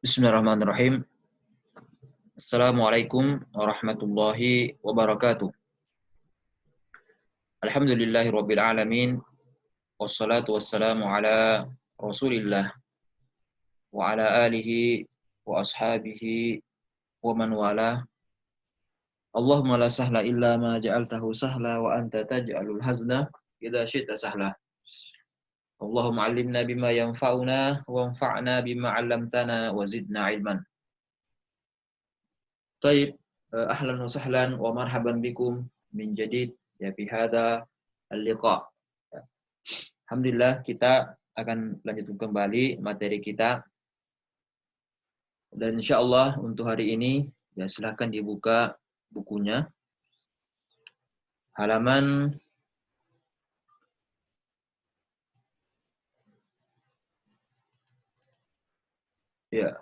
Bismillahirrahmanirrahim. Assalamualaikum warahmatullahi wabarakatuh. Alhamdulillahirabbil alamin. Wassalatu wassalamu ala Rasulillah wa ala alihi wa ashabihi wa man wala. Allahumma la sahla illa ma ja'altahu sahla wa anta taj'alul hazna idza syi'ta sahla. Allahumma 'allimna bima yanfa'una wanfa'na bima 'allamtana wa zidna 'ilman. Baik, ahlan wa sahlan wa marhaban bikum min jadid ya fi hadza al-liqa. Alhamdulillah kita akan lanjutkan kembali materi kita. Dan insyaallah untuk hari ini ya silakan dibuka bukunya. Halaman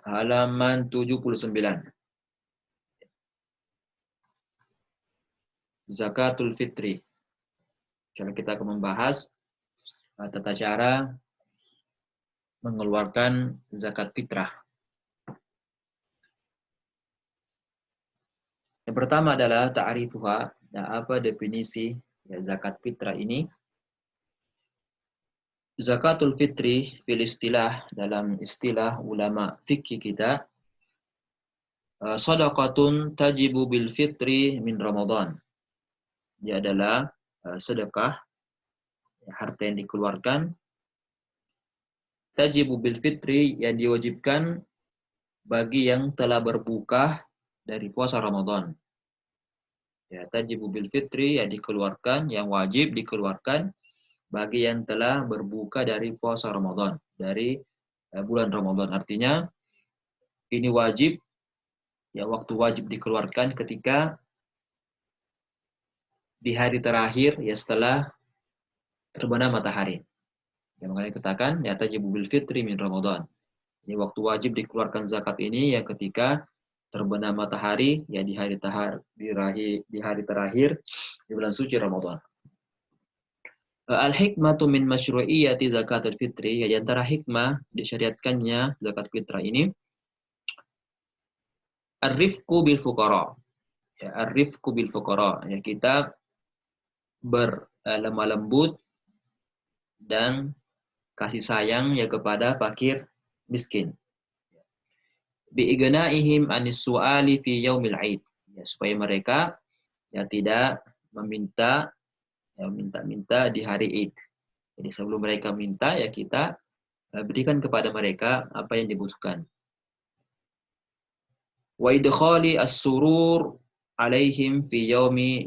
halaman 79. Zakatul fitri. Cara kita akan membahas tata cara mengeluarkan zakat fitrah. Yang pertama adalah ta'rifuha. Nah, apa definisi ya, zakat fitrah ini? Zakatul fitri fil istilah, dalam istilah ulama fikih kita, shadaqatun tajibu bil fitri min Ramadan. Dia adalah sedekah, harta yang dikeluarkan, tajibu bil fitri, yang diwajibkan bagi yang telah berbuka dari puasa Ramadan. Ya, tajibu bil fitri, yang dikeluarkan, yang wajib dikeluarkan bagi yang telah berbuka dari puasa Ramadan, dari bulan Ramadan. Artinya ini wajib, ya waktu wajib dikeluarkan ketika di hari terakhir ya setelah terbenam matahari. Yang makanya katakan ya tajibu bil fitri min Ramadan. Ini waktu wajib dikeluarkan zakat ini ya ketika terbenam matahari ya di hari terakhir di bulan suci Ramadan. Al-hikmatu min masyru'iyyati zakatul fitri, ya di antara hikmah disyariatkannya zakat fitrah ini ar-rifqu bil fuqara. Ya, ar-rifqu bil fuqara, ya kita berlemah lembut dan kasih sayang ya kepada fakir miskin. Bi ignaihim anis su'ali fi yaumil 'aid. Ya, supaya mereka ya tidak meminta minta di hari Id. Jadi sebelum mereka minta ya kita berikan kepada mereka apa yang dibutuhkan. Wa idkhali as-surur alaihim fi yaumi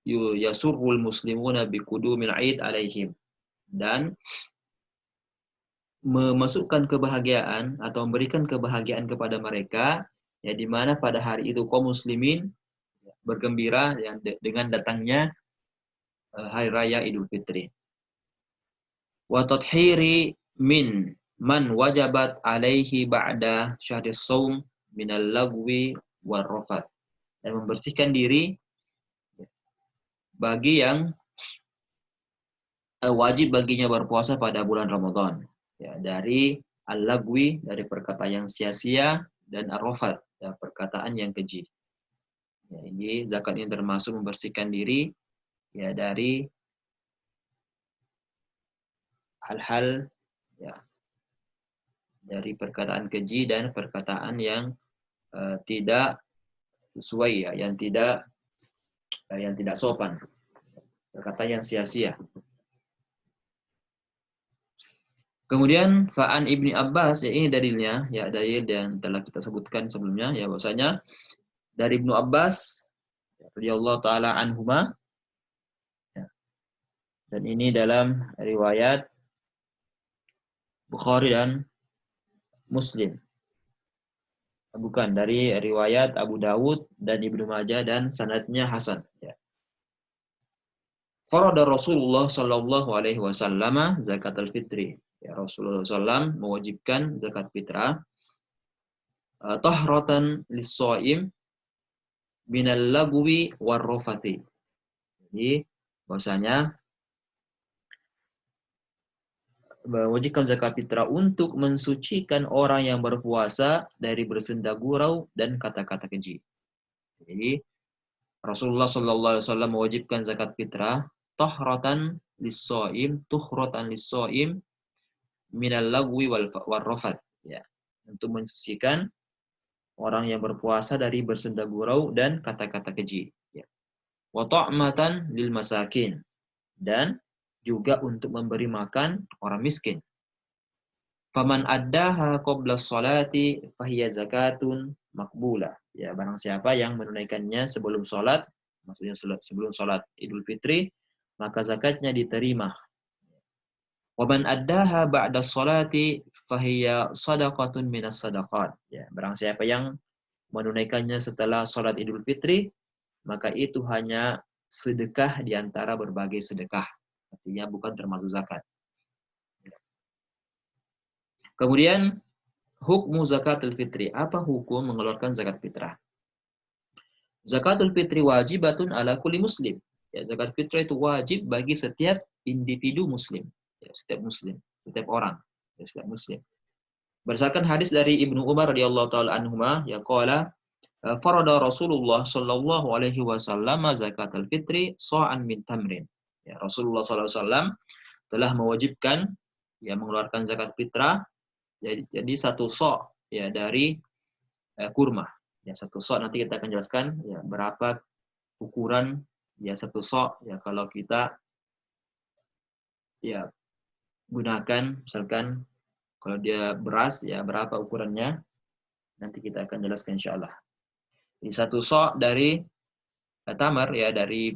yasurrul muslimuna bi qudumil Id alaihim. Dan memasukkan kebahagiaan atau memberikan kebahagiaan kepada mereka ya di mana pada hari itu kaum muslimin bergembira ya, dengan datangnya hari raya Idul Fitri. Wa tathhiri min man wajabat alaihi ba'da syahris shaum minal lagwi war rafath. Dan membersihkan diri bagi yang wajib baginya berpuasa pada bulan Ramadan. Ya, dari al-lagwi, dari perkataan yang sia-sia, dan ar-rafath, ya, perkataan yang keji. Ya, ini zakat ini termasuk membersihkan diri ya dari hal-hal ya dari perkataan keji dan perkataan yang tidak sesuai ya, yang tidak sopan, perkataan yang sia-sia. Kemudian fa'an Ibni Abbas, ya ini dalilnya, ya dalil yang telah kita sebutkan sebelumnya, ya bahwasanya dari Ibnu Abbas radhiyallahu taala anhuma, ya, dan ini dalam riwayat Bukhari dan Muslim. Bukan, dari riwayat Abu Dawud dan Ibnu Majah dan sanadnya hasan. Ya. Farada Rasulullah sallallahu alaihi wasallam zakat al-fitri. Ya, Rasulullah SAW mewajibkan zakat fitrah tahratan lis-shaim minal lagwi war rafati. Jadi bahwasanya mewajibkan zakat fitrah untuk mensucikan orang yang berpuasa dari bersenda gurau dan kata-kata keji. Jadi Rasulullah Shallallahu Alaihi Wasallam mewajibkan zakat fitrah tuhratan lis-shaim minal lagwi wal rafat, ya, untuk mensucikan orang yang berpuasa dari bersenda gurau dan kata-kata keji, ya. Wa ta'matan lil masakin, dan juga untuk memberi makan orang miskin. Faman addaha qabla sholati fahiya zakatun makbulah. Ya, barang siapa yang menunaikannya sebelum sholat, maksudnya sebelum sholat Idul Fitri, maka zakatnya diterima. Waman addaha ba'da sholati fahiya sadaqatun minas sadaqat. Ya, barang siapa yang menunaikannya setelah sholat Idul Fitri, maka itu hanya sedekah di antara berbagai sedekah. Artinya bukan termasuk zakat. Kemudian hukmu zakatul fitri. Apa hukum mengeluarkan zakat fitrah? Zakatul fitri wajibatun ala kulli muslim. Ya, zakat fitrah itu wajib bagi setiap individu muslim. Ya, setiap muslim, setiap orang, ya, setiap muslim. Berdasarkan hadis dari Ibnu Umar radhiyallahu taala anhuma, ya qala farada Rasulullah sallallahu alaihi wasallam zakatul fitri sa'an min tamrin. Ya, Rasulullah sallallahu alaihi wasallam telah mewajibkan ya mengeluarkan zakat fitrah, jadi satu sok ya dari kurma. Ya, satu sok nanti kita akan jelaskan ya berapa ukuran ya satu sok ya kalau kita ya gunakan, misalkan kalau dia beras ya berapa ukurannya, nanti kita akan jelaskan insyaallah. Jadi satu sok dari tamar ya dari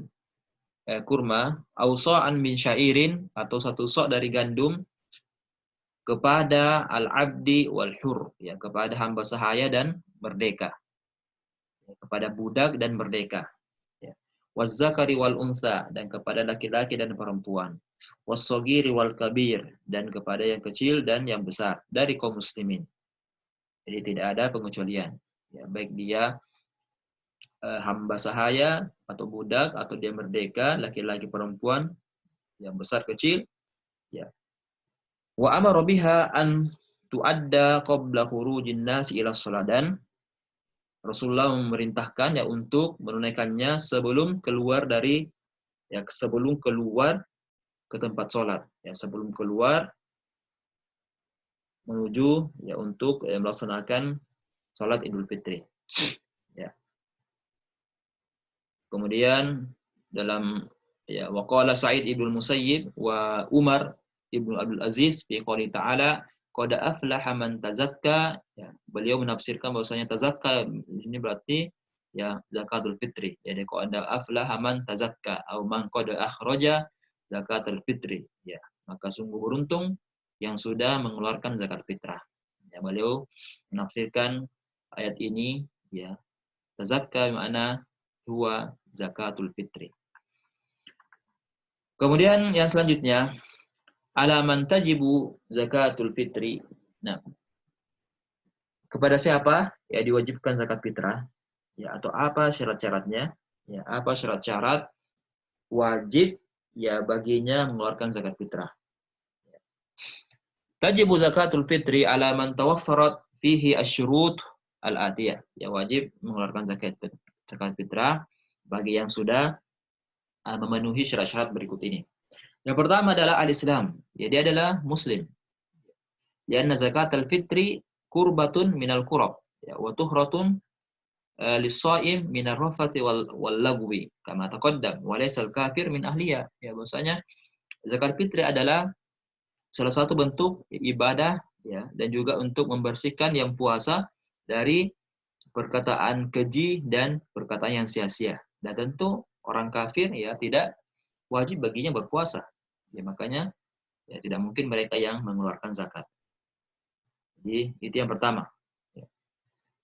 kurma, ausa'an min syairin, atau satu sok dari gandum, kepada al-abdi wal hur, ya, kepada hamba sahaya dan merdeka, ya, kepada budak dan merdeka, ya. Wazzakari wal unsa, dan kepada laki-laki dan perempuan. Wassogiri wal kabir, dan kepada yang kecil dan yang besar dari kaum muslimin. Jadi tidak ada pengecualian, ya, baik dia hamba sahaya atau budak, atau dia merdeka, laki-laki perempuan, yang besar kecil, ya. Wa amara biha an tuadda qabla khurujin nasi ila shalah, dan Rasulullah memerintahkan ya untuk menunaikannya sebelum keluar ke tempat sholat, ya, sebelum keluar menuju ya untuk melaksanakan sholat Idul Fitri, ya. Kemudian dalam ya waqala Sa'id ibnu Musayyib wa Umar ibnu Abdul Aziz fi qouli ta'ala qad aflaha man tazakka, ya, beliau menafsirkan bahwasanya tazakka di sini berarti ya zakatul fitri. Jadi qad aflaha man tazakka atau man qad akhraja zakatul fitri, ya, maka sungguh beruntung yang sudah mengeluarkan zakat fitrah. Ya, beliau menafsirkan ayat ini ya tazakka makna huwa zakatul fitri. Kemudian yang selanjutnya, alaman tajibu zakatul fitri. Nah, kepada siapa ya diwajibkan zakat fitrah? Ya, atau apa syarat-syaratnya? Ya, apa syarat-syarat wajib ya baginya mengeluarkan zakat fitrah? Tajibu zakatul fitri ala man tawaffarat fihi asyurut al-atiyah. Ya, wajib mengeluarkan zakat fitrah bagi yang sudah memenuhi syarat-syarat berikut ini. Yang pertama adalah al-Islam. Ya, dia adalah muslim. Lianna zakatul fitri kurbatun minal kurab, ya, wa tuhratun lis-shaim minar rafati wal lagwi kama taqaddam wa laysa al-kafir min ahliya. Ya, bahwasanya zakat fitri adalah salah satu bentuk ibadah ya dan juga untuk membersihkan yang puasa dari perkataan keji dan perkataan yang sia-sia. Dan tentu orang kafir ya tidak wajib baginya berpuasa. Ya, makanya ya tidak mungkin mereka yang mengeluarkan zakat. Jadi itu yang pertama. Ya.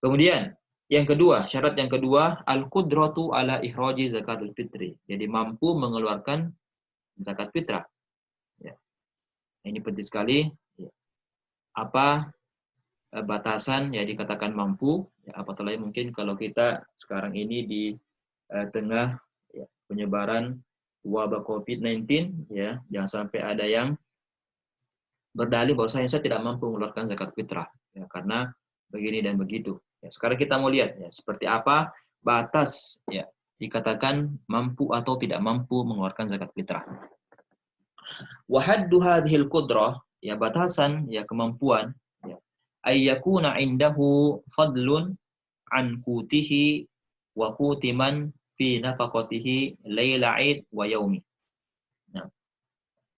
Kemudian yang kedua, syarat yang kedua, al-qudratu ala ihraji zakatul fitri. Jadi mampu mengeluarkan zakat fitrah. Ya. Ini penting sekali. Ya. Apa batasan ya dikatakan mampu? Ya, apatah lagi mungkin kalau kita sekarang ini di tengah ya, penyebaran wabah COVID-19, ya, jangan sampai ada yang berdalih bahwasanya saya tidak mampu mengeluarkan zakat fitrah, ya, karena begini dan begitu. Ya, sekarang kita mau lihat ya seperti apa batas ya dikatakan mampu atau tidak mampu mengeluarkan zakat fitrah. Wa haddu hadhil qudrah, ya batasan ya kemampuan ya ay yakuna indahu fadlun an qutihi wa qutiman fi nafaqatihi laila id wa yaumi. Nah,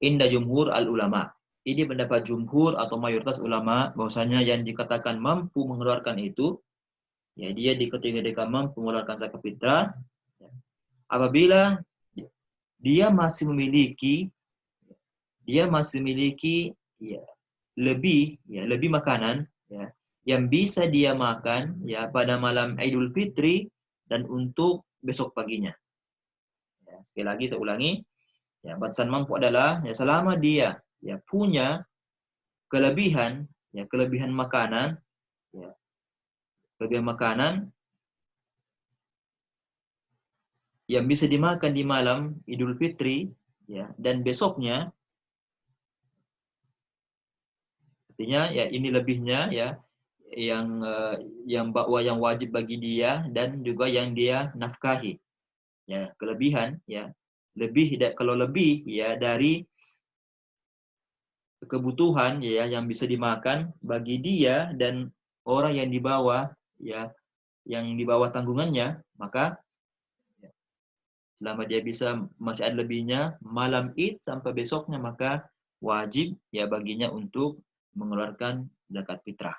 inda jumhur al ulama. Ini pendapat jumhur atau mayoritas ulama bahwasanya yang dikatakan mampu mengeluarkan itu ya dia dikategorikan mampu mengeluarkan zakat fitrah ya, apabila dia masih memiliki ya, lebih makanan ya yang bisa dia makan ya pada malam Idul Fitri dan untuk besok paginya. Ya, sekali lagi saya ulangi, ya batasan mampu adalah ya selama dia ya punya kelebihan makanan ya, kelebihan makanan yang bisa dimakan di malam Idul Fitri ya dan besoknya, artinya ya ini lebihnya ya yang wajib bagi dia dan juga yang dia nafkahi ya kelebihan ya kalau lebih ya dari kebutuhan ya yang bisa dimakan bagi dia dan orang yang dibawa ya yang dibawa tanggungannya, maka ya, selama dia bisa masih ada lebihnya malam Id sampai besoknya, maka wajib ya baginya untuk mengeluarkan zakat fitrah.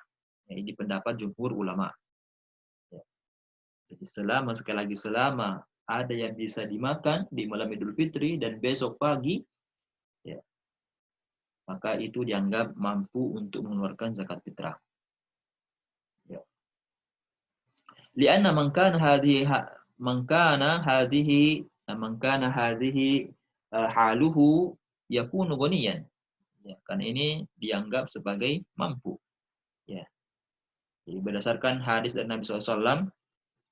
Ya, ini pendapat jumhur ulama. Ya. Jadi selama ada yang bisa dimakan di malam Idul Fitri dan besok pagi, ya, maka itu dianggap mampu untuk mengeluarkan zakat fitrah. Ya. Lianna man kana hadhihi haluhu yakunu ghaniyan. Ya, karena ini dianggap sebagai mampu. Ya. Jadi berdasarkan hadis dari Nabi SAW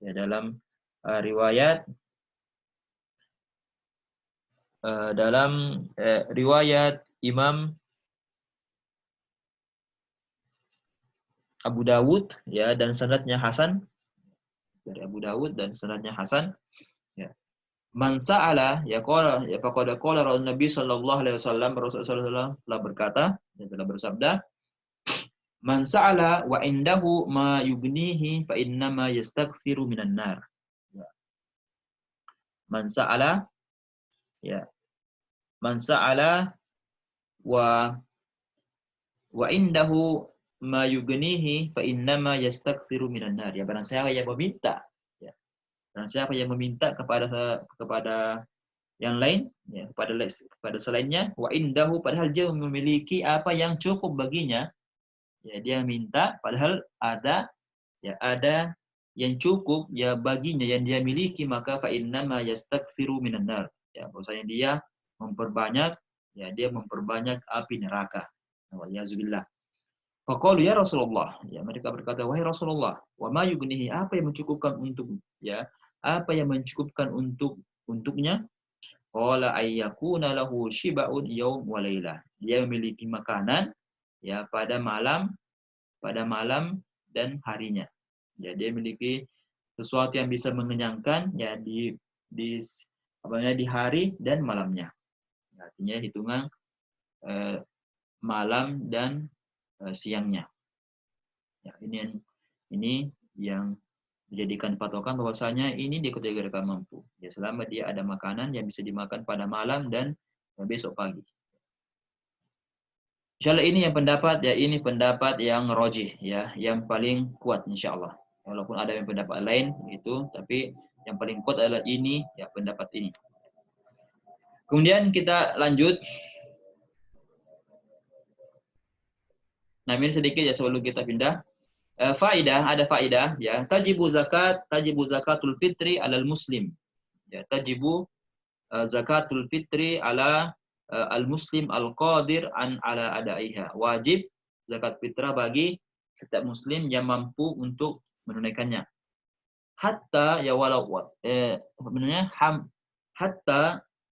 ya, dalam riwayat Imam Abu Dawud ya dan sanadnya hasan, dari Abu Dawud dan sanadnya hasan ya. Man sa'ala ya qala ya faqad qala Nabi sallallahu alaihi wasallam, Rasulullah telah berkata dan telah bersabda, man sa'ala wa indahu ma yugnihi fa innama yastaghfiru minan nar. Ya. Man sa'ala ya man sa'ala wa indahu ma yugnihi fa innama yastaghfiru minan nar. Ya, barang siapa yang meminta ya. Barang siapa yang meminta kepada yang lain ya, kepada selainnya, wa indahu padahal dia memiliki apa yang cukup baginya, ya dia minta padahal ada yang cukup ya baginya yang dia miliki, maka fa innama yastaghfiru minan nar. Ya, bahwasanya dia memperbanyak api neraka. Waliyahzubillah. Faqalu ya Rasulullah, ya mereka berkata, wahai Rasulullah, wa ma yugnihi, apa yang mencukupkan untuknya? Qala ayyakuna lahu shiba'un yaum wa lailah. Dia memiliki makanan ya pada malam dan harinya. Ya, dia memiliki sesuatu yang bisa mengenyangkan ya di di hari dan malamnya. Artinya hitungan malam dan siangnya. Ya, ini yang dijadikan patokan bahwasanya ini dikategorikan mampu. Ya, selama dia ada makanan yang bisa dimakan pada malam dan besok pagi. Insyaallah ini pendapat yang rajih ya, yang paling kuat insyaallah. Walaupun ada yang pendapat lain itu, tapi yang paling kuat adalah ini ya, pendapat ini. Kemudian kita lanjut. Nah, ini sedikit ya sebelum kita pindah. Ada faidah ya, tajibu zakatul fitri alal muslim. Ya, tajibu zakatul fitri ala al muslim al qadir an ala adaiha. Wajib zakat fitrah bagi setiap muslim yang mampu untuk menunaikannya. Hatta ya hatta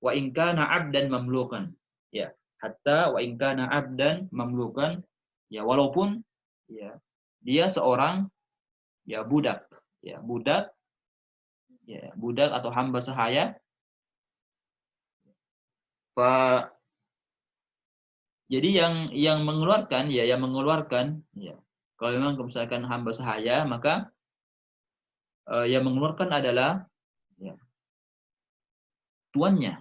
wa in kana 'abdan mamlukan. Ya, hatta wa in kana 'abdan mamlukan, ya walaupun ya dia seorang ya budak, ya budak, ya budak atau hamba sahaya. Fa Jadi yang mengeluarkan ya kalau memang misalkan hamba sahaya, maka yang mengeluarkan adalah ya tuannya.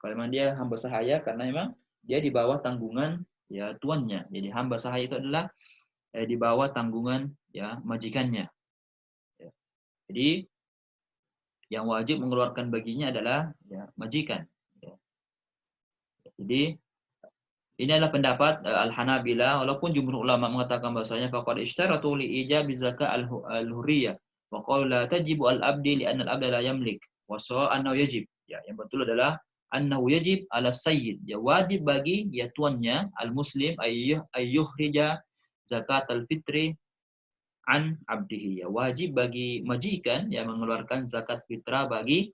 Kalau memang dia hamba sahaya, karena memang dia di bawah tanggungan ya tuannya. Jadi hamba sahaya itu adalah di bawah tanggungan ya majikannya. Ya. Jadi yang wajib mengeluarkan baginya adalah ya majikan. Ya. Jadi ini adalah pendapat Al-Hanabila, walaupun jumhur ulama mengatakan bahwasanya faqad ishtaratu li ijabi zakat al-hurriyah wa qalu la tajibu al-abdi li anna al-abda la yamlik wa sawa annahu yajib. Ya, yang betul adalah annahu yajib ala sayyid. Ya, wajib bagi ya tuannya al-muslim ayyuhrija zakat al-fitri an abdihi. Ya, wajib bagi majikan yang mengeluarkan zakat fitrah bagi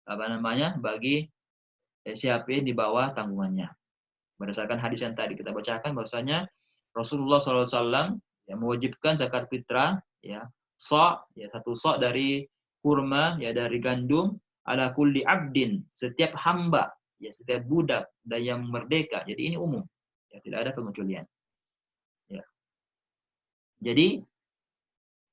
bagi siapa yang di bawah tanggungannya. Berdasarkan hadis yang tadi kita bacakan bahwasanya Rasulullah SAW yang mewajibkan zakat fitrah ya ya satu dari kurma ya dari gandum ala kulli abdin, setiap hamba ya setiap budak dan yang merdeka. Jadi ini umum ya, tidak ada pengecualian ya. Jadi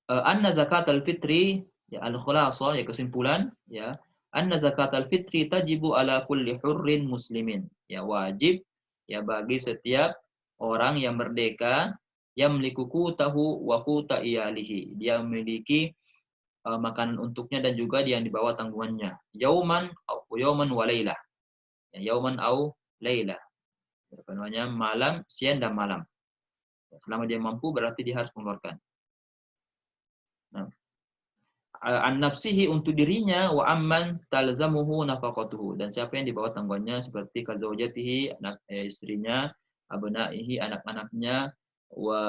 anna zakat al-fitri ya al-khulasa ya kesimpulan ya anna zakat al-fitri tajibu ala kulli hurrin muslimin, ya wajib ya bagi setiap orang yang merdeka yang memiliki tahu wa quta iyalihi, dia memiliki makanan untuknya dan juga dia yang dibawa tanggungannya, yauman wa lailah, ya yauman au lailah, apa namanya malam, siang dan malam. Selama dia mampu berarti dia harus mengeluarkan. Nah, an nafsihi untuk dirinya, wa amman talzamuhu nafaqatuhu, dan siapa yang dibawa tanggungannya seperti kazaujatihi anak istrinya, abnaihi anak-anaknya, wa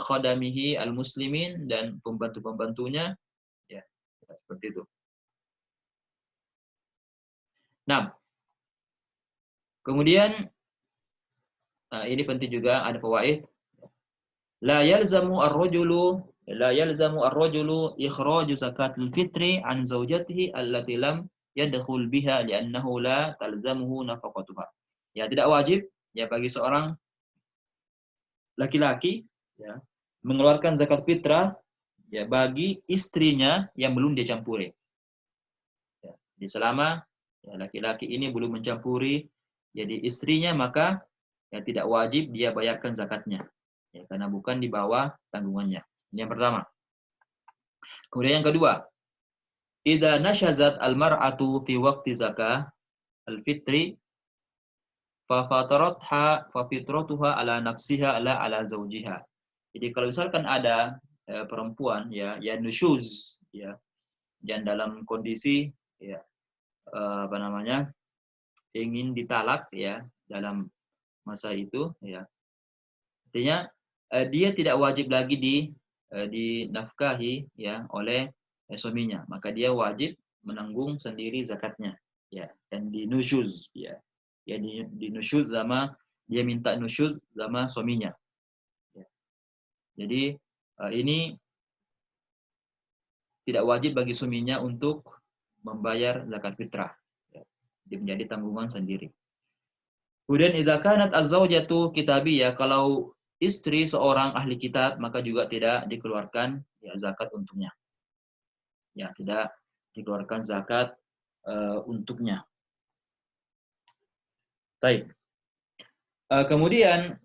khadamihi almuslimin dan pembantu-pembantunya ya, seperti itu. Nah, kemudian ini penting juga ada fawaid. La yalzamu ar-rajulu ikhraju zakatul fitri an zaujatihi allati lam yadkhul biha li'annahu la talzamuhu nafaqatuha. Ya, tidak wajib ya bagi seorang laki-laki ya mengeluarkan zakat fitrah ya bagi istrinya yang belum dia campuri. Ya, jadi selama ya, laki-laki ini belum mencampuri jadi istrinya, maka ya tidak wajib dia bayarkan zakatnya. Ya, karena bukan di bawah tanggungannya. Ini yang pertama. Kemudian yang kedua, idza nashazat al-mar'atu fi waqti zakah al-fitri fa fitratuha ala nafsiha la ala zawjiha. Jadi kalau misalkan ada perempuan ya yang nusyuz ya dan dalam kondisi ya ingin ditalak ya dalam masa itu ya, artinya dia tidak wajib lagi dinafkahi ya oleh suaminya, maka dia wajib menanggung sendiri zakatnya ya, dan dinusyuz ya dinusyuz sama dia minta nusyuz sama suaminya ya. Jadi ini tidak wajib bagi suaminya untuk membayar zakat fitrah ya. Dia menjadi tanggungan sendiri. Kemudian idza kanat az-zaujatu kitabiyah, kalau istri seorang ahli kitab maka juga tidak dikeluarkan ya zakat untuknya. Ya, tidak dikeluarkan zakat untuknya. Baik. Kemudian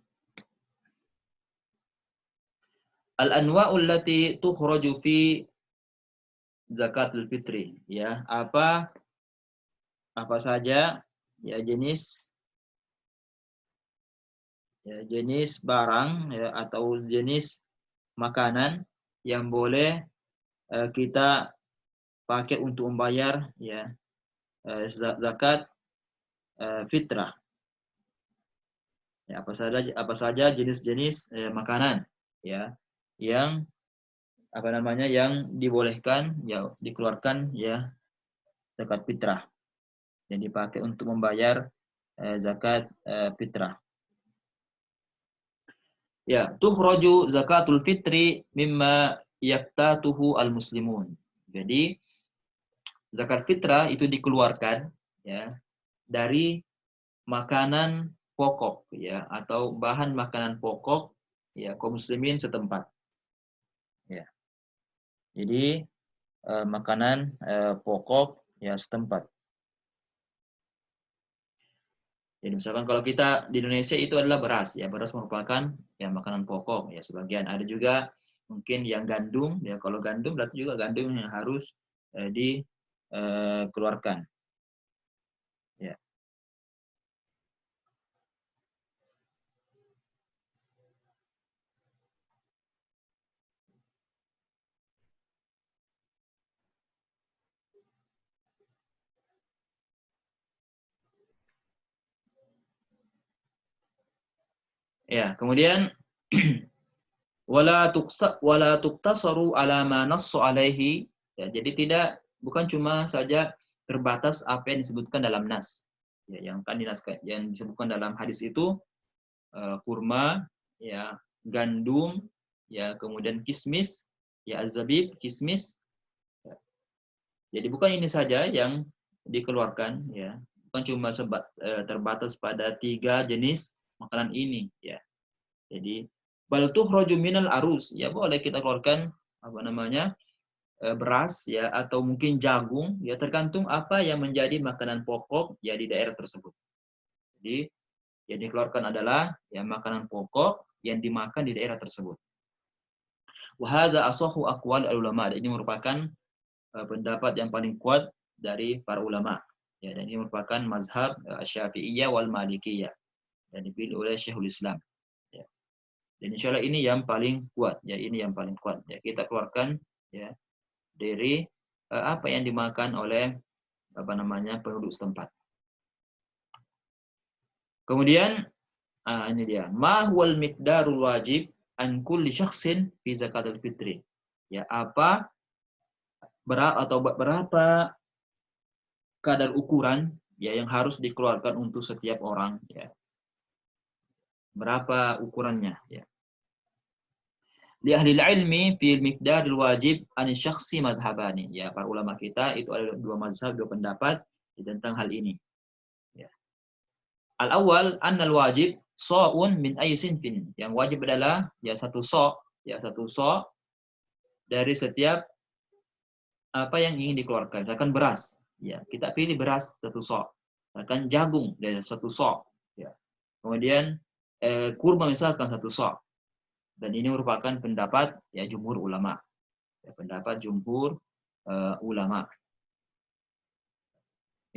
al-anwa'ul lati tukhraju fi zakatul fitri, ya, apa saja ya jenis barang ya atau jenis makanan yang boleh kita pakai untuk membayar ya zakat fitrah. Ya, apa saja jenis-jenis makanan ya yang yang dibolehkan ya dikeluarkan ya zakat fitrah yang dipakai untuk membayar zakat fitrah. Ya, tukhraju zakatul fitri mimma yaktatuhu al-muslimun. Jadi zakat fitrah itu dikeluarkan ya dari makanan pokok ya atau bahan makanan pokok ya kaum muslimin setempat. Ya. Jadi makanan pokok ya setempat. Jadi misalkan kalau kita di Indonesia itu adalah beras, ya beras merupakan ya makanan pokok, ya sebagian ada juga mungkin yang gandum, ya kalau gandum berarti juga gandum yang harus dikeluarkan. Ya. Ya, kemudian wala tuqtasaru ala ma nassu alaihi. Ya, jadi tidak bukan cuma saja terbatas apa yang disebutkan dalam nas. Ya, yang disebutkan dalam hadis itu kurma, ya gandum, ya kemudian kismis, ya azabib, kismis. Ya. Jadi bukan ini saja yang dikeluarkan, ya bukan cuma terbatas pada 3 jenis makanan ini, ya. Jadi bal tukhraju minal arus, ya boleh kita keluarkan apa namanya beras ya atau mungkin jagung, ya tergantung apa yang menjadi makanan pokok ya di daerah tersebut. Jadi yang dikeluarkan adalah ya makanan pokok yang dimakan di daerah tersebut. Wa hadza asahhu aqwal ulama. Ini merupakan pendapat yang paling kuat dari para ulama. Ya, dan ini merupakan mazhab Syafi'iyah wal Malikiyah yang dipilih oleh Syekhul Islam. Ya. Dan insya Allah ini yang paling kuat. Ya, ini yang paling kuat. Ya, kita keluarkan ya dari apa yang dimakan oleh apa namanya penduduk setempat. Kemudian ini dia. Ma huwal miqdarul wajib an kulli syakhsin fi zakatul fitri. Ya, berapa kadar ukuran ya yang harus dikeluarkan untuk setiap orang ya. Berapa ukurannya ya. Li ahli ilmi fi miqdaril wajib an syakhsi madhhabani. Ya, para ulama kita itu ada 2 mazhab, 2 pendapat tentang hal ini. Ya. Al-awwal annal wajib sa'un min ayyi sinfin. Yang wajib adalah ya satu sa' dari setiap apa yang ingin dikeluarkan. Misalkan beras, ya kita pilih beras satu sa'. Misalkan jagung dari satu sa', ya. Kemudian kurma misalkan satu sa'. Dan ini merupakan pendapat ya jumhur ulama. Ya, pendapat jumhur ulama.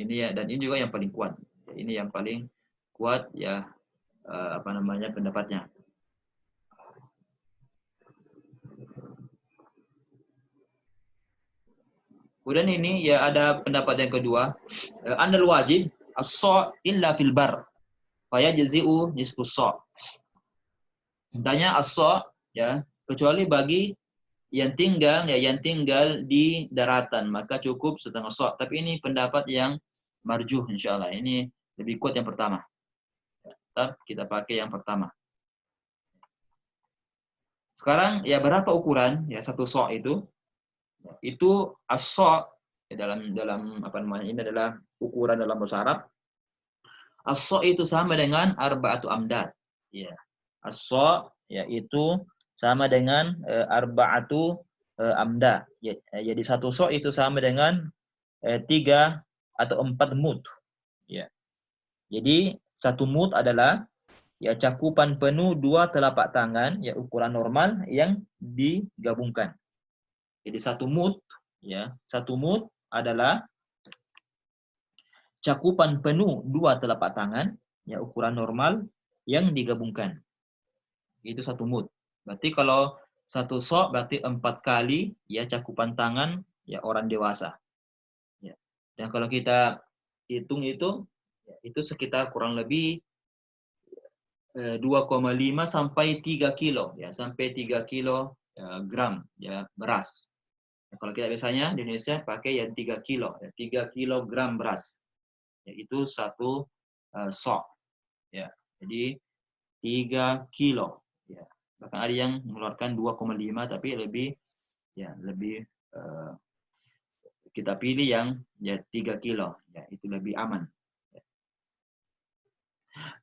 Ini ya, dan ini juga yang paling kuat. Ya, ini yang paling kuat ya apa namanya pendapatnya. Kemudian ini ya ada pendapat yang kedua, anal wajib as-sa' illa fil bar fa yajzi'u nisfu sa'. Intanya as-sa' ya kecuali bagi yang tinggal di daratan maka cukup setengah sa'. Tapi ini pendapat yang marjuh insyaallah. Ini lebih kuat yang pertama. Tetap kita pakai yang pertama. Sekarang ya berapa ukuran ya satu sa' itu? Itu as-sa' ya, dalam apa namanya ini adalah ukuran dalam bahasa Arab. As-sa' itu sama dengan arba'atu amdad. Ya. As-sa' yaitu sama dengan arba'atu amda. Jadi satu sa' itu sama dengan 3 atau 4 mud. Ya. Jadi satu mud adalah ya cakupan penuh 2 telapak tangan ya ukuran normal yang digabungkan. Jadi satu mud adalah cakupan penuh 2 telapak tangan ya ukuran normal yang digabungkan. Itu satu mud. Berarti kalau satu sa' berarti 4 kali ya cakupan tangan ya orang dewasa. Ya. Dan kalau kita hitung itu ya, itu sekitar kurang lebih 2,5 sampai 3 kilo ya sampai 3 kilo gram ya beras. Ya, kalau kita biasanya di Indonesia pakai yang 3 kilo ya 3 kilogram beras. Yaitu satu sa'. Ya. Jadi 3 kilo ya. Bahkan ada yang mengeluarkan 2,5 tapi lebih kita pilih yang 3 kilo, ya itu lebih aman.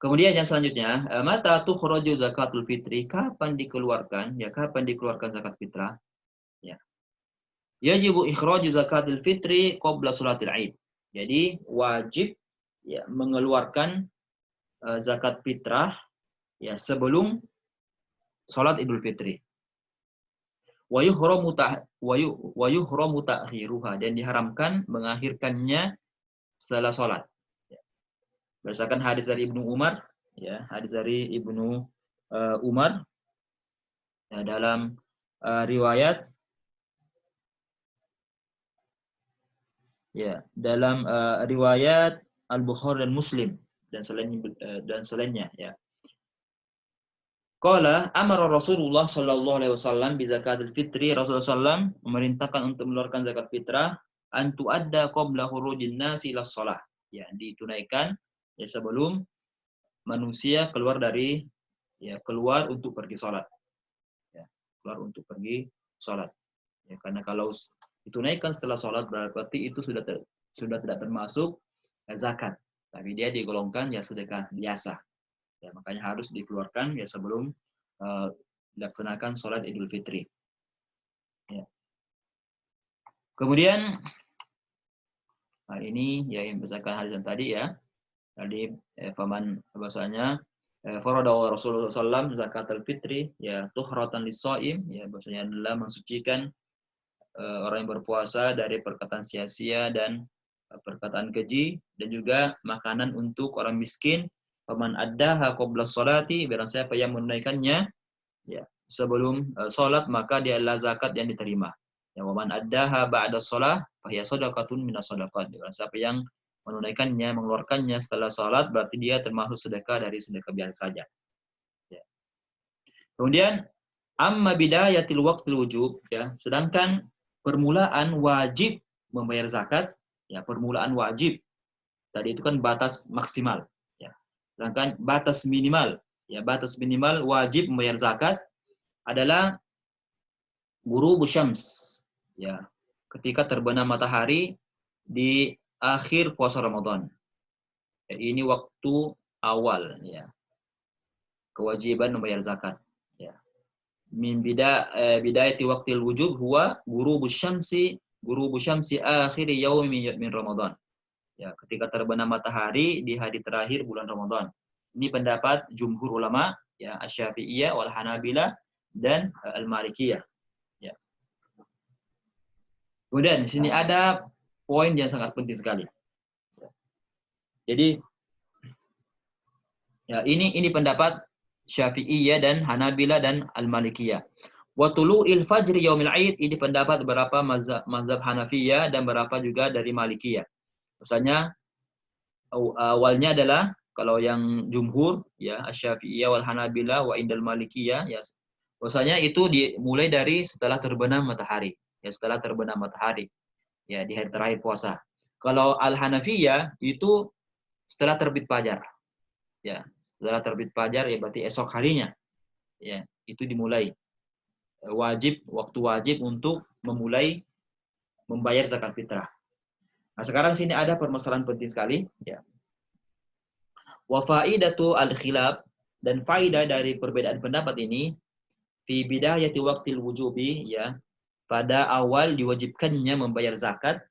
Kemudian yang selanjutnya, mata tukhraju zakatul fitri, kapan dikeluarkan? Ya, kapan dikeluarkan zakat fitrah? Ya. Yajibu ikhraju zakatul fitri qabla salatil Id. Jadi wajib ya mengeluarkan zakat fitrah ya sebelum salat Idul Fitri. Wa yuhramu ta'khiruha, dan diharamkan mengakhirkannya setelah salat. Berdasarkan hadis dari Ibnu Umar, ya, hadis dari Ibnu Umar ya, dalam riwayat ya, dalam riwayat Al-Bukhari dan Muslim dan selainnya ya. Qala amara Rasulullah sallallahu alaihi wasallam bi zakatil fitri, Rasulullah sallam memerintahkan untuk mengeluarkan zakat fitrah an tuadda qabla khurujin nasi ila shalah. Ya, ditunaikan ya sebelum manusia keluar untuk pergi salat. Ya, keluar untuk pergi salat. Ya, karena kalau ditunaikan setelah salat berarti itu sudah tidak termasuk zakat, tapi dia digolongkan ya sedekah biasa. Ya, makanya harus dikeluarkan ya sebelum dilaksanakan sholat Idul Fitri. Ya. Kemudian ini ya yang berdasarkan hadis yang tadi ya. Tadi faman bahasanya farada Rasulullah SAW zakat al-fitri ya tuhratan lis-shaim, ya bahasanya adalah mensucikan orang yang berpuasa dari perkataan sia-sia dan perkataan keji, dan juga makanan untuk orang miskin. Faman addaha qabla sholati, barang siapa yang menunaikannya ya sebelum salat maka dia adalah zakat yang diterima. Ya, waman addaha ba'da shalah fa hiya shadaqatun minas shadaqat. Barang siapa yang menunaikannya, mengeluarkannya setelah salat berarti dia termasuk sedekah dari sedekah biasa saja. Ya. Kemudian amma bidayatil waqtil wujub, ya, sedangkan permulaan wajib membayar zakat, ya permulaan wajib. Tadi itu kan batas maksimal, ya. Sedangkan batas minimal, ya batas minimal wajib membayar zakat adalah ghurubus syams, ya. Ketika terbenam matahari di akhir puasa Ramadan. Ya, ini waktu awal, ya. Kewajiban membayar zakat, ya. Min bidayati waqtil wujub huwa ghurubus syamsi akhir yaumi min Ramadan. Ya, ketika terbenam matahari di hari terakhir bulan Ramadan. Ini pendapat jumhur ulama, ya, Asy-Syafi'iyah wal Hanabilah dan Al-Malikiyah. Ya. Kemudian di sini ada poin yang sangat penting sekali. Jadi ya ini pendapat Syafi'iyah dan Hanabilah dan Al-Malikiyah. Wa tulu'il fajr yaumil Aid, ini pendapat beberapa mazhab Hanafiyah dan beberapa juga dari Malikiyah. Misalnya awalnya adalah kalau yang jumhur ya Asy-Syafi'iyah wal Hanabilah wa indal Malikiyah ya bahwasanya itu dimulai dari setelah terbenam matahari, ya setelah terbenam matahari ya di hari terakhir puasa. Kalau Al-Hanafiyah itu setelah terbit fajar. Ya, setelah terbit fajar ya berarti esok harinya. Ya, itu dimulai. Waktu wajib untuk memulai membayar zakat fitrah. Nah, sekarang sini ada permasalahan penting sekali, ya. Wa faidatu al-khilaf, dan faidah dari perbedaan pendapat ini fi bidayati waqtil wujubi, ya, pada awal diwajibkannya membayar zakat,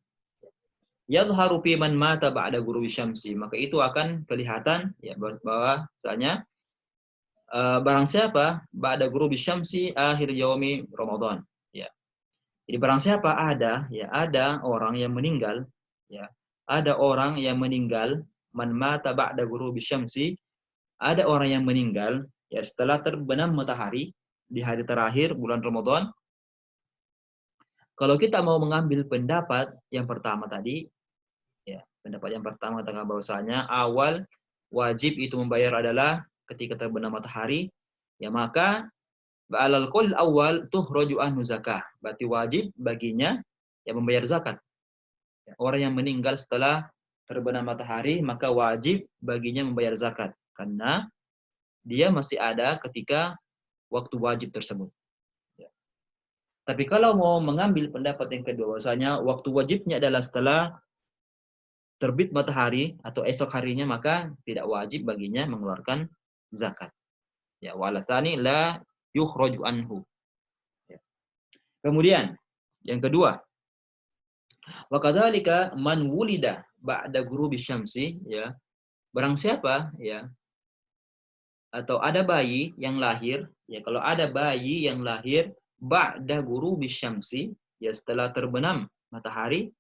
yadhharu fi man mata ba'da ghurubi syamsi, maka itu akan kelihatan ya bahwa misalnya barang siapa ba'da ghurubi syamsi akhir yaumi Ramadan, ya. Jadi barang siapa ada orang yang meninggal, ya. Ada orang yang meninggal, man mata ba'da ghurubi syamsi, ada orang yang meninggal ya setelah terbenam matahari di hari terakhir bulan Ramadan. Kalau kita mau mengambil pendapat yang pertama tadi, ya, pendapat yang pertama katakan bahwasanya awal wajib itu membayar adalah ketika terbenam matahari, ya maka ba'alal qaul awal tukhraju anhu zakah. Berarti wajib baginya yang membayar zakat. Ya, orang yang meninggal setelah terbenam matahari maka wajib baginya membayar zakat karena dia masih ada ketika waktu wajib tersebut. Ya. Tapi kalau mau mengambil pendapat yang kedua, bahwasanya waktu wajibnya adalah setelah terbit matahari atau esok harinya, maka tidak wajib baginya mengeluarkan zakat. Ya, walatani la yukhraju anhu. Ya. Kemudian yang kedua, wa kadzalika man wulida ba'da ghurubi syamsi, ya. Barang siapa, ya, atau ada bayi yang lahir, ya, kalau ada bayi yang lahir ba'da ghurubi syamsi, ya, setelah terbenam matahari,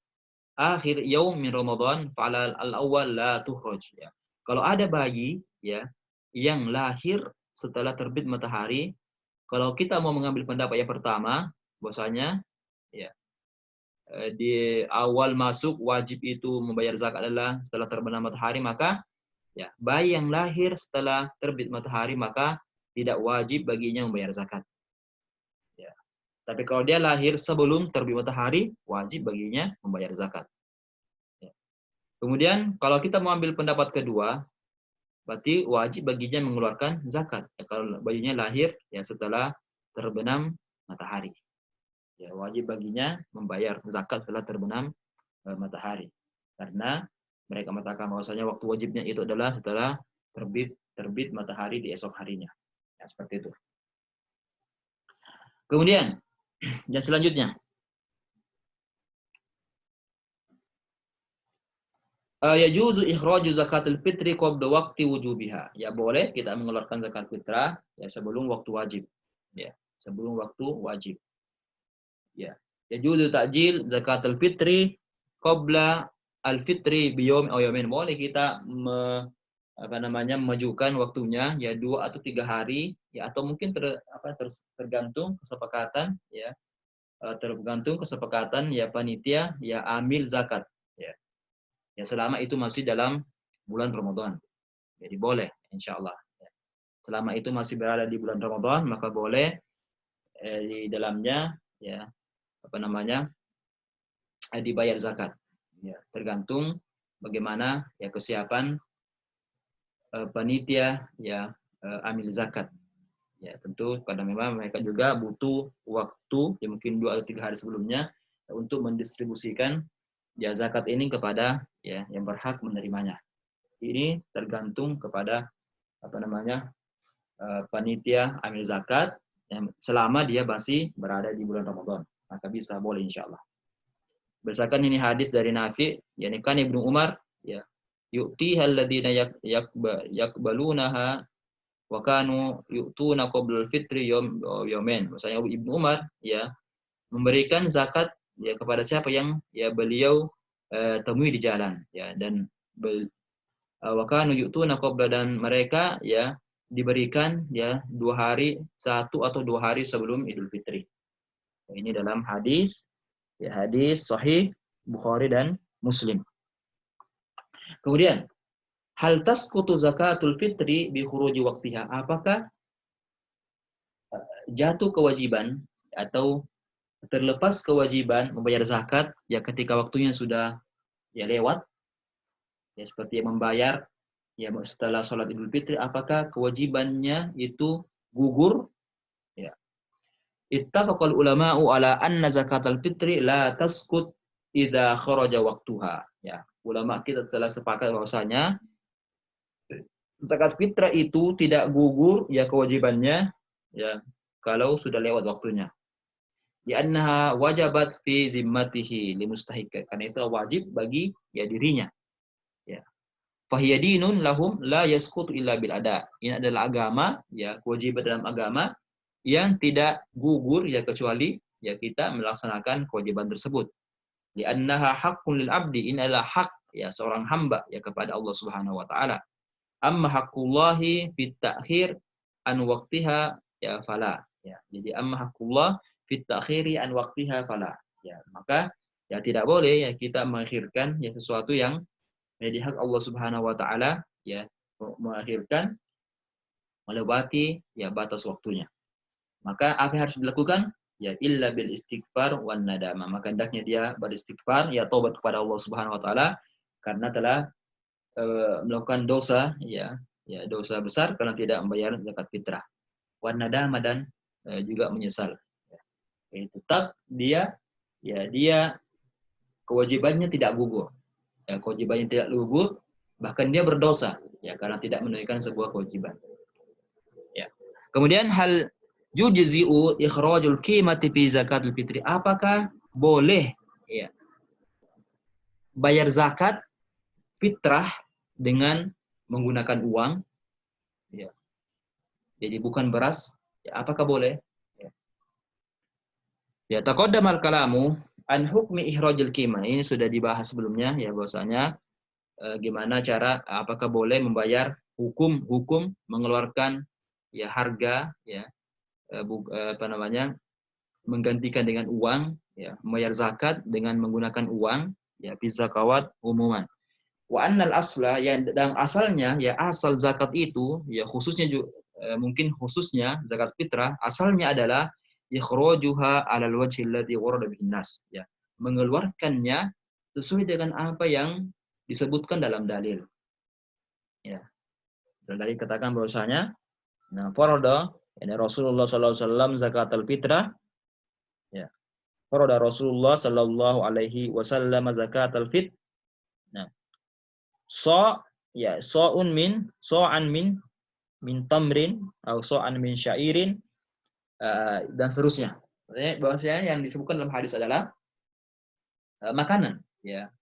akhir yaum min Ramadan fa'al al-awwal la tuhraj, ya. Kalau ada bayi, ya, yang lahir setelah terbit matahari, kalau kita mau mengambil pendapat yang pertama, bahwasanya, ya, di awal masuk wajib itu membayar zakat adalah setelah terbenam matahari, maka, ya, bayi yang lahir setelah terbit matahari maka tidak wajib baginya membayar zakat. Ya. Tapi kalau dia lahir sebelum terbit matahari, wajib baginya membayar zakat. Ya. Kemudian kalau kita mau ambil pendapat kedua, berarti wajib baginya mengeluarkan zakat. Ya, kalau bayinya lahir ya setelah terbenam matahari, ya, wajib baginya membayar zakat setelah terbenam matahari. Karena mereka mengatakan bahwasanya waktu wajibnya itu adalah setelah terbit matahari di esok harinya. Ya, seperti itu. Kemudian yang selanjutnya, yajuzu ikhraju zakatul fitri qabla waqti wujubiha. Ya, boleh kita mengeluarkan zakat fitrah ya sebelum waktu wajib. Ya, sebelum waktu wajib. Ya. Yajuzu ta'jil zakatul fitri qabla al-fitri biyawm aw yawmin. Boleh kita memajukan waktunya ya 2 atau 3 hari ya, atau mungkin tergantung kesepakatan ya, tergantung kesepakatan ya panitia ya amil zakat ya. Ya, selama itu masih dalam bulan Ramadan. Jadi boleh insyaallah ya. Selama itu masih berada di bulan Ramadan maka boleh di dalamnya ya dibayar zakat. Ya, tergantung bagaimana ya kesiapan panitia ya amil zakat. Ya, tentu karena memang mereka juga butuh waktu ya mungkin 2 atau 3 hari sebelumnya untuk mendistribusikan ya zakat ini kepada ya yang berhak menerimanya. Ini tergantung kepada panitia amil zakat yang selama dia masih berada di bulan Ramadan, maka bisa boleh insyaallah. Berdasarkan ini hadis dari Nafi, yakni kan Ibnu Umar ya, yu'tiha alladziina yaqbalunaha wa kanu yu'tuna qabla al-fitri yawmain. Maksudnya Ibnu Umar ya memberikan zakat ya kepada siapa yang ya beliau temui di jalan ya, dan wa kanu yu'tuna qabla, dan mereka ya diberikan ya 2 hari, 1 atau 2 hari sebelum Idul Fitri. Ini dalam hadis ya, hadis sahih Bukhari dan Muslim. Kemudian, hal tasqutu zakatul fitri bi khuruji waqtiha? Apakah jatuh kewajiban atau terlepas kewajiban membayar zakat ya ketika waktunya sudah ya lewat? Ya seperti membayar ya setelah sholat Idul Fitri, apakah kewajibannya itu gugur? Ya. Ittafaqal ulama'u ala anna zakatul fitri la tasqut idza kharaja waqtuha. Ya, ulama kita telah sepakat bahwasanya zakat fitrah itu tidak gugur ya kewajibannya ya kalau sudah lewat waktunya. Ya annaha wajabat fi zimmatihi limustahiq. Karena itu wajib bagi ya dirinya. Ya. Fahiya dinun lahum la yasqutu illa bil ada. Ini adalah agama ya, kewajiban dalam agama yang tidak gugur ya kecuali ya kita melaksanakan kewajiban tersebut. Li annaha haqqun lil abdi. Ini adalah hak ya seorang hamba ya kepada Allah Subhanahu wa taala. Amma haqqullahi fit ta'khir an waqtiha ya fala. Ya, jadi amma haqqullah fit ta'khiri an waqtiha fala. Ya, maka ya tidak boleh ya kita mengakhirkan ya sesuatu yang menjadi hak Allah Subhanahu wa taala ya, mengakhirkan melewati ya batas waktunya. Maka apa yang harus dilakukan? Ya illa bil istighfar wan nadama. Maka hendaknya dia beristighfar ya taubat kepada Allah Subhanahu wa taala karena telah melakukan dosa ya dosa besar karena tidak membayar zakat fitrah. wan nadama dan juga menyesal. Tetap dia kewajibannya tidak gugur. Ya, kewajibannya tidak gugur, bahkan dia berdosa ya karena tidak menunaikan sebuah kewajiban. Ya. Kemudian hal yujzi'u ikhrajul qimati fi zakatul fitri. Apakah boleh ya bayar zakat fitrah dengan menggunakan uang? Ya. Jadi bukan beras. Ya, apakah boleh? Ya, taqaddamal kalamu an hukmi ikhrajul qimah. Ini sudah dibahas sebelumnya ya bahwasanya gimana cara apakah boleh membayar hukum mengeluarkan ya harga ya apa namanya menggantikan dengan uang ya membayar zakat dengan menggunakan uang ya fi zakawat umuman wa annal asla yang dan asalnya ya asal zakat itu ya khususnya mungkin khususnya zakat fitrah asalnya adalah ikhrajuha 'alal wajhi alladhi warada bihin nas ya mengeluarkannya sesuai dengan apa yang disebutkan dalam dalil ya dalam dalil katakan bahwasanya nah farada yani Rasulullah sallallahu alaihi wasallam zakatul fitrah ya farada Rasulullah sallallahu alaihi wasallam zakatul fit nah so ya so'un min so'an min tamrin atau so'an min syairin dan seterusnya. Bahwasanya yang disebutkan dalam hadis adalah makanan ya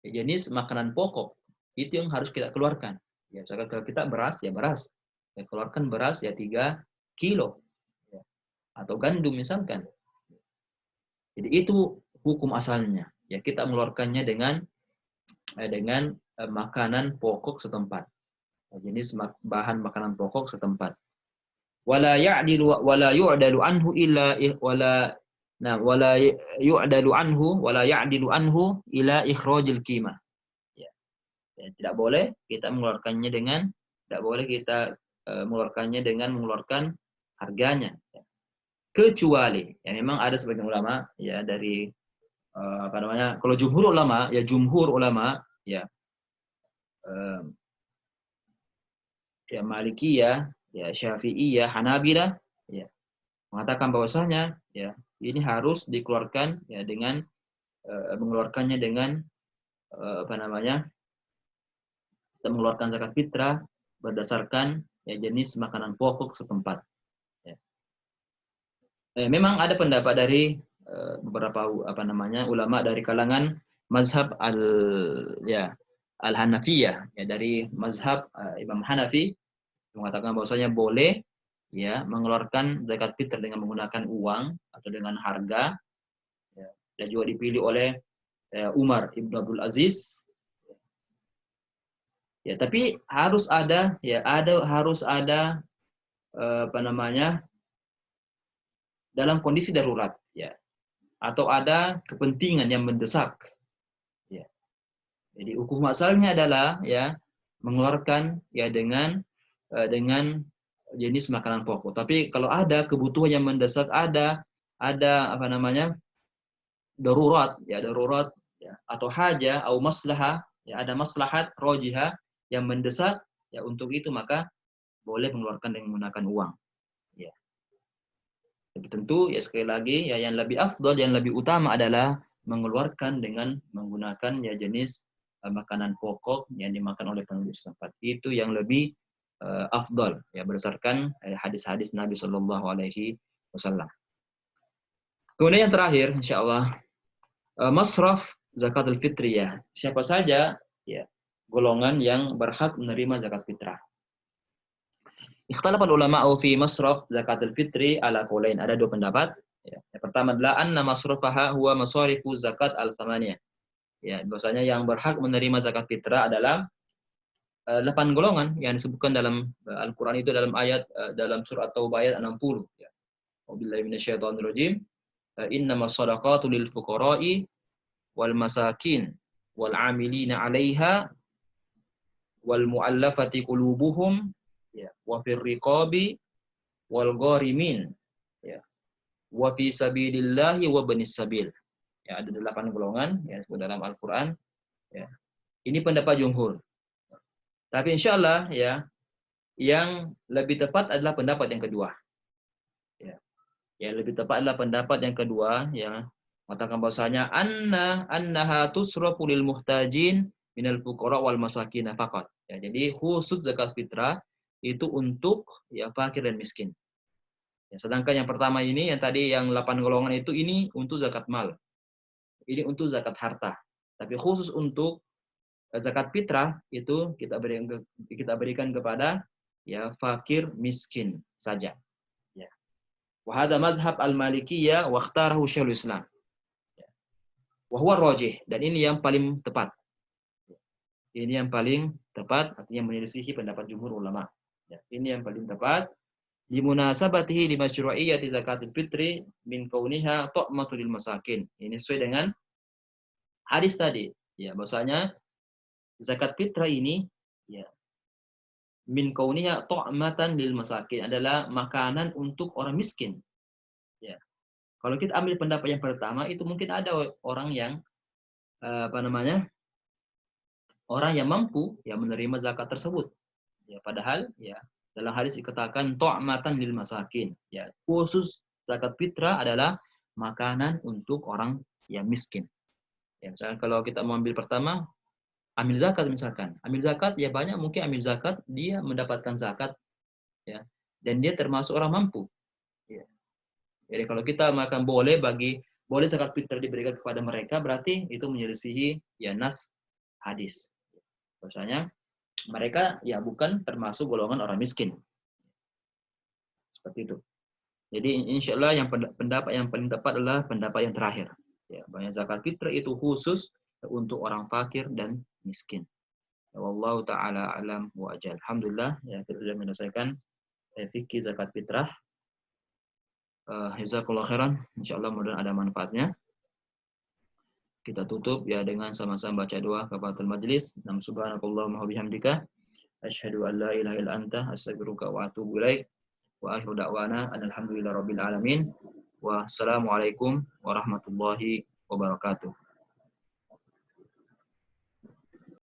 jenis makanan pokok itu yang harus kita keluarkan ya kalau kita beras ya beras ya, keluarkan beras ya 3 kilo ya. Atau gandum misalkan jadi itu hukum asalnya ya kita mengeluarkannya dengan makanan pokok setempat jenis bahan makanan pokok setempat wala yu'dalu anhu illa wala nah wala yu'dalu anhu wala ya'dilu anhu ila ikhrajil qimah ya. Ya, tidak boleh kita mengeluarkannya dengan tidak boleh kita mengeluarkannya dengan mengeluarkan harganya ya. Kecuali ya memang ada sebagian ulama ya dari apa namanya kalau jumhur ulama ya ya Malikiyah ya Syafi'iyah Hanabilah ya mengatakan bahwasanya ya ini harus dikeluarkan ya dengan mengeluarkannya dengan apa namanya kita mengeluarkan zakat fitrah berdasarkan ya jenis makanan pokok setempat ya. Memang ada pendapat dari beberapa apa namanya ulama dari kalangan mazhab al Hanafiyah ya dari mazhab Imam Hanafi mengatakan bahwasanya boleh ya mengeluarkan zakat fitrah dengan menggunakan uang atau dengan harga ya, dan juga dipilih oleh Umar Ibn Abdul Aziz ya tapi harus ada apa namanya dalam kondisi darurat ya atau ada kepentingan yang mendesak ya jadi hukum asalnya adalah ya mengeluarkan ya dengan jenis makanan pokok. Tapi kalau ada kebutuhan yang mendesak, ada apa namanya darurat ya atau haja atau maslahah ya ada maslahat rojiha yang mendesak ya untuk itu maka boleh mengeluarkan dengan menggunakan uang. Ya. Tapi tentu ya sekali lagi ya yang lebih afdal yang lebih utama adalah mengeluarkan dengan menggunakan ya jenis makanan pokok yang dimakan oleh penduduk setempat. Itu yang lebih afdal ya berdasarkan hadis-hadis Nabi Shallallahu Alaihi Wasallam. Kemudian yang terakhir, insyaallah masraf zakatul fitriyah. Siapa saja ya golongan yang berhak menerima zakat fitrah. Ikhtalafa ulama fi masraf zakatul fitri ala qaulain. Ada dua pendapat. Ya. Yang pertama adalah anna masrafaha huwa masarifu zakat al-thamaniyah. Ya, bahwasanya yang berhak menerima zakat fitrah adalah 8 golongan yang disebutkan dalam Al-Qur'an itu dalam ayat dalam surat Taubah ayat 60 ya. Wabillahi minasyaitonir rajim. Innamas shadaqatu lil fuqara'i wal masakin wal 'amilina 'alaiha wal mu'allafati qulubuhum ya wa fir riqabi wal gharimin ya wa fi sabilillahi wa banis sabil. Ya, ada 8 golongan yang disebut dalam Al-Qur'an ya. Ini pendapat jumhur. Tapi insyaallah ya yang lebih tepat adalah pendapat yang kedua. Ya. Yang lebih tepat adalah pendapat yang kedua, yang mengatakan bahwasanya annaha tusrafu lil muhtajin minal fuqara wal masakin faqat. Ya, jadi khusus zakat fitrah itu untuk ya fakir dan miskin. Ya, sedangkan yang pertama ini yang tadi yang 8 golongan itu ini untuk zakat mal. Ini untuk zakat harta. Tapi khusus untuk zakat fitrah itu kita berikan kepada ya fakir miskin saja. Ya. Wa hadza madhhab al-Malikiyah wa ikhtarahu Syekhul Islam. Wa huwa rajih, dan ini yang paling tepat. Ini yang paling tepat, artinya menyelisihi pendapat jumhur ulama. Ya, ini yang paling tepat. Limunasabatihi limasyru'iyyati zakatul fitri min kauniha tu'matul lil masakin. Ini sesuai dengan hadis tadi. Ya, bahwasanya zakat fitrah ini ya min kauniha tu'matan lil masakin adalah makanan untuk orang miskin. Ya. Kalau kita ambil pendapat yang pertama itu mungkin ada orang yang orang yang mampu ya menerima zakat tersebut. Ya, padahal ya dalam hadis dikatakan tu'matan lil masakin. Ya, khusus zakat fitrah adalah makanan untuk orang yang miskin. Ya, misalkan kalau kita mau ambil pertama, ambil zakat misalkan. Ambil zakat ya banyak mungkin ambil zakat dia mendapatkan zakat ya. Dan dia termasuk orang mampu. Ya. Jadi kalau kita makan boleh zakat fitrah diberikan kepada mereka berarti itu menyelisihi ya nas hadis. Bahwasanya mereka ya bukan termasuk golongan orang miskin. Seperti itu. Jadi insya Allah yang pendapat yang paling tepat adalah pendapat yang terakhir. Ya, bahwa zakat fitrah itu khusus untuk orang fakir dan miskin. Wallahu taala alam wa ajal. Alhamdulillah ya kita sudah menyelesaikan fikih zakat fitrah. Jazakallahu khairan. Insyaallah mudah-mudahan ada manfaatnya. Kita tutup ya dengan sama-sama baca doa kafaratul majlis. Nam subhanakallahumma wa bihamdika asyhadu an la ilaha illa anta astaghfiruka wa atubu ilaik. Wa akhiru da'wana alhamdulillahirabbil alamin. Wassalamualaikum warahmatullahi wabarakatuh.